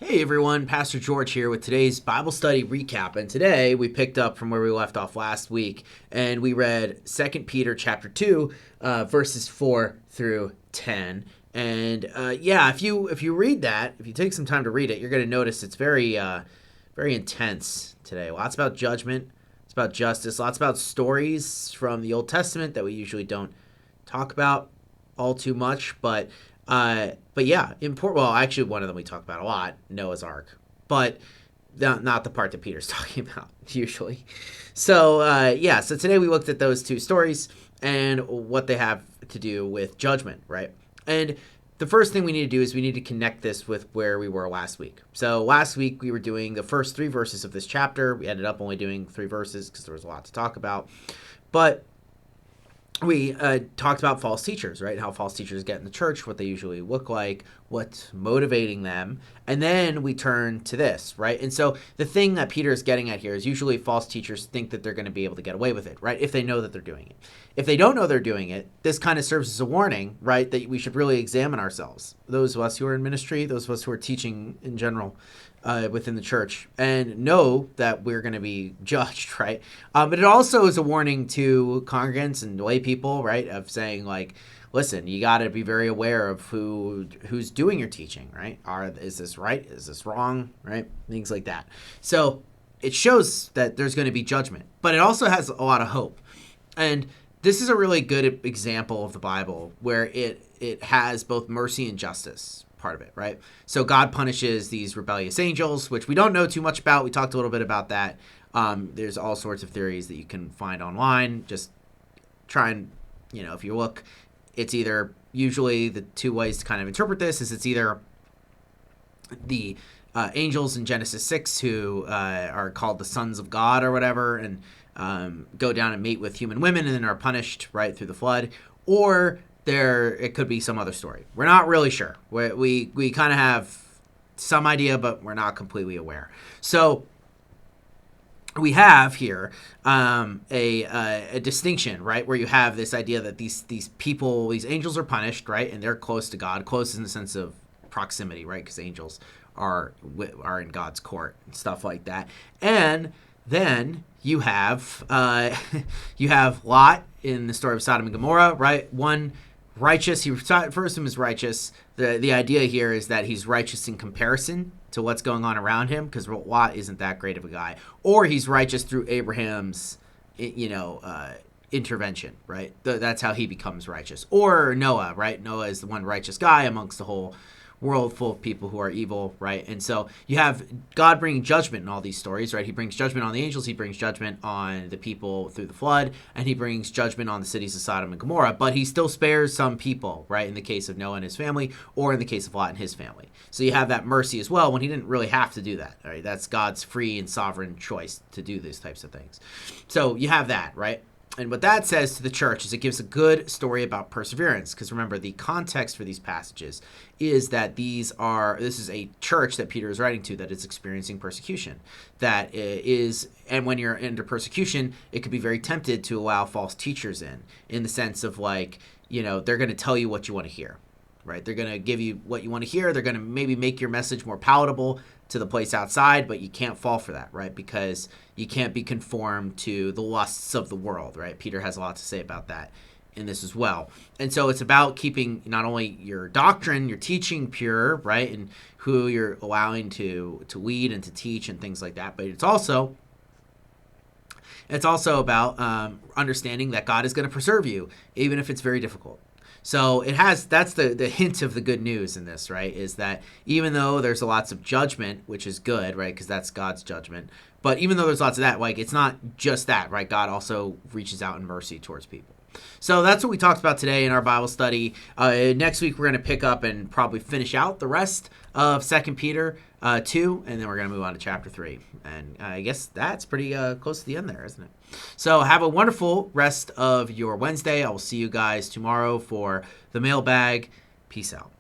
Hey everyone, Pastor George here with today's Bible study recap. And today we picked up from where we left off last week and we read 2 Peter chapter 2, verses 4 through 10. And if you read that, if you take some time to read it, you're going to notice it's very intense today. Lots about judgment, it's about justice, lots about stories from the Old Testament that we usually don't talk about all too much, but yeah, important. Well, actually, one of them we talk about a lot, Noah's Ark, but not the part that Peter's talking about usually. So today we looked at those two stories and what they have to do with judgment, right? And the first thing we need to do is we need to connect this with where we were last week. So last week we were doing the first 3 verses of this chapter. We ended up only doing 3 verses because there was a lot to talk about, but we talked about false teachers, right? How false teachers get in the church, what they usually look like, what's motivating them. And then we turn to this, right? And so the thing that Peter is getting at here is usually false teachers think that they're going to be able to get away with it, right? If they know that they're doing it. If they don't know they're doing it, this kind of serves as a warning, right? That we should really examine ourselves. Those of us who are in ministry, those of us who are teaching in general, within the church, and know that we're going to be judged, right? But it also is a warning to congregants and lay people, right, of saying, like, listen, you got to be very aware of who's doing your teaching, right? Is this right? Is this wrong, right? Things like that. So it shows that there's going to be judgment, but it also has a lot of hope. And this is a really good example of the Bible where it has both mercy and justice part of it, right? So God punishes these rebellious angels, which we don't know too much about. We talked a little bit about that. There's all sorts of theories that you can find online. Just try and, if you look, it's either usually the two ways to kind of interpret this is it's either the angels in Genesis 6 who are called the sons of God or whatever and go down and mate with human women and then are punished right through the flood, or it could be some other story. We're not really sure. We kind of have some idea, but we're not completely aware. So we have here a distinction, right, where you have this idea that these people, these angels are punished, right, and they're close to God, close in the sense of proximity, right, because angels are in God's court and stuff like that. And then you have Lot in the story of Sodom and Gomorrah, right? One righteous, he refers to him as righteous. The idea here is that he's righteous in comparison to what's going on around him, because Lot isn't that great of a guy, or he's righteous through Abraham's intervention, right? That's how he becomes righteous. Or Noah, right? Noah is the one righteous guy amongst the whole world full of people who are evil, right? And so you have God bringing judgment in all these stories, right? He brings judgment on the angels, he brings judgment on the people through the flood, and he brings judgment on the cities of Sodom and Gomorrah, but he still spares some people, right? In the case of Noah and his family, or in the case of Lot and his family. So you have that mercy as well when he didn't really have to do that, right? That's God's free and sovereign choice to do these types of things. So you have that, right? And what that says to the church is it gives a good story about perseverance. Because remember, the context for these passages is that this is a church that Peter is writing to that is experiencing persecution. And when you're under persecution, it could be very tempted to allow false teachers in the sense of they're going to tell you what you want to hear, right? They're going to give you what you want to hear. They're going to maybe make your message more palatable to the place outside, but you can't fall for that, right? Because you can't be conformed to the lusts of the world, right? Peter has a lot to say about that in this as well. And so it's about keeping not only your doctrine, your teaching pure, right? And who you're allowing to lead and to teach and things like that. But it's also about understanding that God is going to preserve you, even if it's very difficult. So that's the hint of the good news in this, right, is that even though there's lots of judgment, which is good, right, because that's God's judgment, but even though there's lots of that, it's not just that, right, God also reaches out in mercy towards people. So that's what we talked about today in our Bible study. Next week, we're going to pick up and probably finish out the rest of 2 Peter 2, and then we're going to move on to chapter 3. And I guess that's pretty close to the end there, isn't it? So have a wonderful rest of your Wednesday. I will see you guys tomorrow for the mailbag. Peace out.